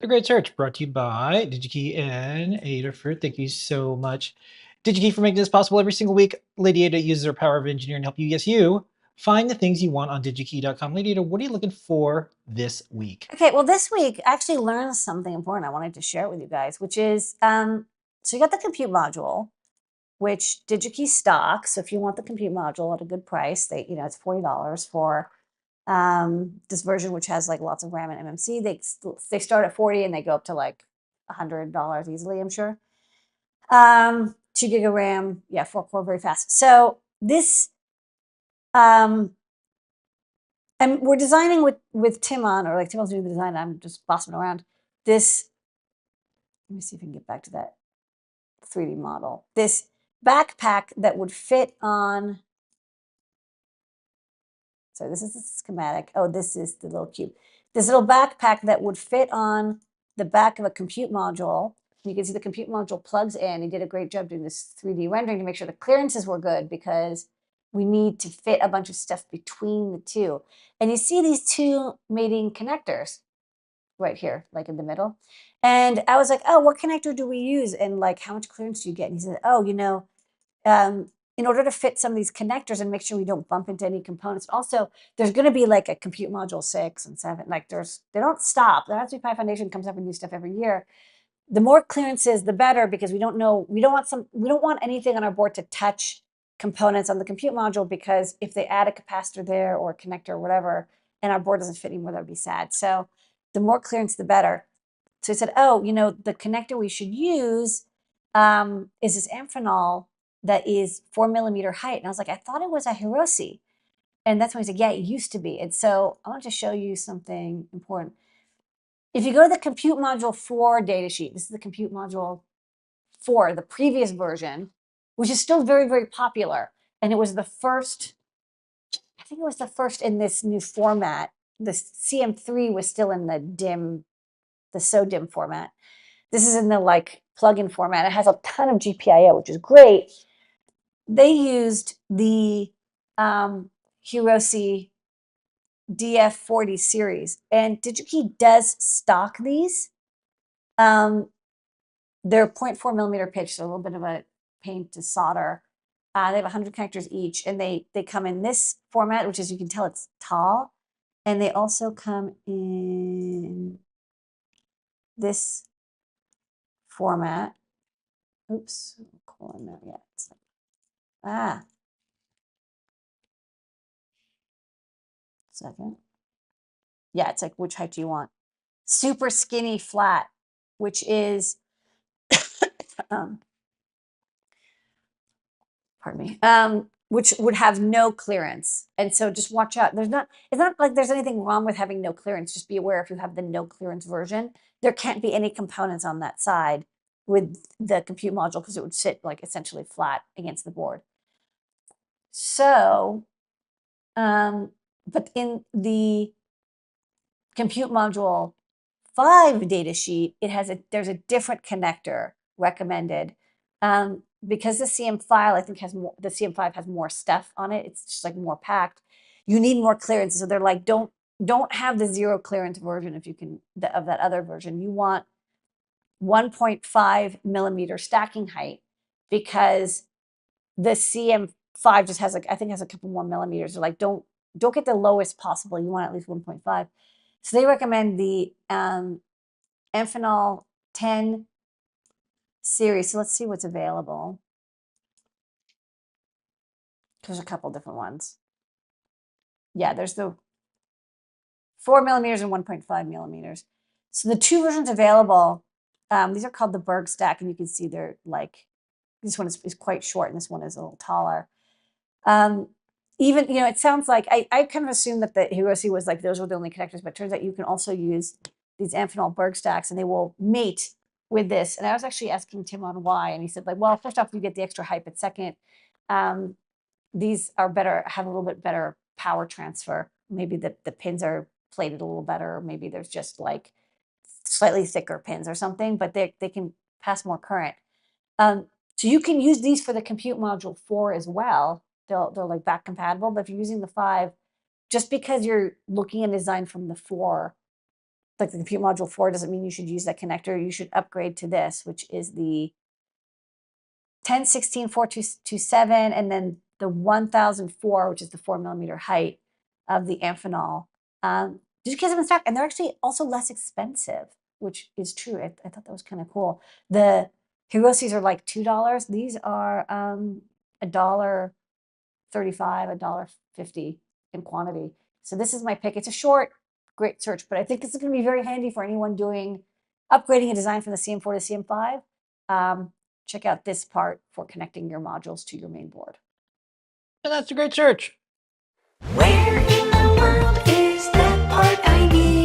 A Great Search brought to you by DigiKey and Adafruit. Thank you so much, DigiKey, for making this possible every single week. Lady Ada uses her power of engineering to help you, yes, you, find the things you want on digikey.com. Lady Ada, what are you looking for this week? Okay, well, this week I actually learned something important I wanted to share with you guys, which is so you got the compute module, which DigiKey stocks. So if you want the compute module at a good price, it's $40 for this version, which has like lots of RAM and MMC. They start at 40 and they go up to like $100 easily, I'm sure. 2 gig of RAM, yeah, 4 core, very fast. So this and we're designing with Timon, or like Timon's doing the design. I'm just bossing around. This, let me see if I can get back to that 3D model. This backpack that would fit on. So this is the schematic. Oh, this is the little cube. This little backpack that would fit on the back of a compute module. You can see the compute module plugs in. He did a great job doing this 3D rendering to make sure the clearances were good, because we need to fit a bunch of stuff between the two. And you see these two mating connectors right here, like in the middle. And I was like, oh, what connector do we use? And like, how much clearance do you get? And he said, oh, in order to fit some of these connectors and make sure we don't bump into any components. Also, there's going to be like a compute module 6 and 7. Like they don't stop. The Raspberry Pi Foundation comes up with new stuff every year. The more clearances, the better, because we don't want anything on our board to touch components on the compute module, because if they add a capacitor there or a connector or whatever, and our board doesn't fit anymore, that would be sad. So the more clearance, the better. So I said, oh, the connector we should use is this Amphenol that is 4 millimeter height. And I was like, I thought it was a Hirose. And that's when he said, yeah, it used to be. And so I want to show you something important. If you go to the Compute Module 4 datasheet, this is the Compute Module 4, the previous version, which is still very, very popular. And it was the first, I think it was the first in this new format. The CM3 was still in the SO-DIMM format. This is in the like plugin format. It has a ton of GPIO, which is great. They used the Hirose DF40 series, and DigiKey does stock these. They're 0.4 millimeter pitch, so a little bit of a pain to solder. They have 100 connectors each, and they come in this format, which is, you can tell it's tall, and they also come in this format. Oops, cool in there yet. Second. Yeah, it's like, which height do you want? Super skinny flat, which is, pardon me, which would have no clearance. And so just watch out. It's not like there's anything wrong with having no clearance. Just be aware, if you have the no clearance version, there can't be any components on that side with the compute module, because it would sit like essentially flat against the board. So, but in the compute module 5 datasheet, there's a different connector recommended. Because the CM file, I think, the CM5 has more stuff on it. It's just like more packed. You need more clearance. So they're like, don't have the 0 clearance version if you can, of that other version. You want 1.5 millimeter stacking height, because the CM5 just has like, I think has a couple more millimeters. They're like, don't get the lowest possible. You want at least 1.5. So they recommend the Amphenol 10 series. So let's see what's available. There's a couple different ones. Yeah, there's the 4 millimeters and 1.5 millimeters. So the 2 versions available, these are called the Bergstak, and you can see they're like, this one is quite short and this one is a little taller. Even, it sounds like, I kind of assumed that the Hirose was like, those were the only connectors, but it turns out you can also use these Amphenol Bergstaks, and they will mate with this. And I was actually asking Timon why, and he said, like, well, first off, you get the extra height, but second, these are better, have a little bit better power transfer. Maybe the pins are plated a little better, or maybe there's just like slightly thicker pins or something, but they can pass more current. So you can use these for the Compute Module 4 as well. They're like back compatible, but if you're using the 5, just because you're looking at design from the 4, like the compute module 4 doesn't mean you should use that connector. You should upgrade to this, which is the 1016-4227, and then the 1004, which is the 4mm height of the Amphenol. DigiKeys have in stock, and they're actually also less expensive, which is true. I thought that was kind of cool. The Hiroses are like $2. These are $1.35, $1.50 in quantity. So this is my pick. It's a short, great search, but I think it's going to be very handy for anyone doing upgrading a design from the CM4 to CM5. Check out this part for connecting your modules to your main board. And that's a great search. Where in the world is that part I need?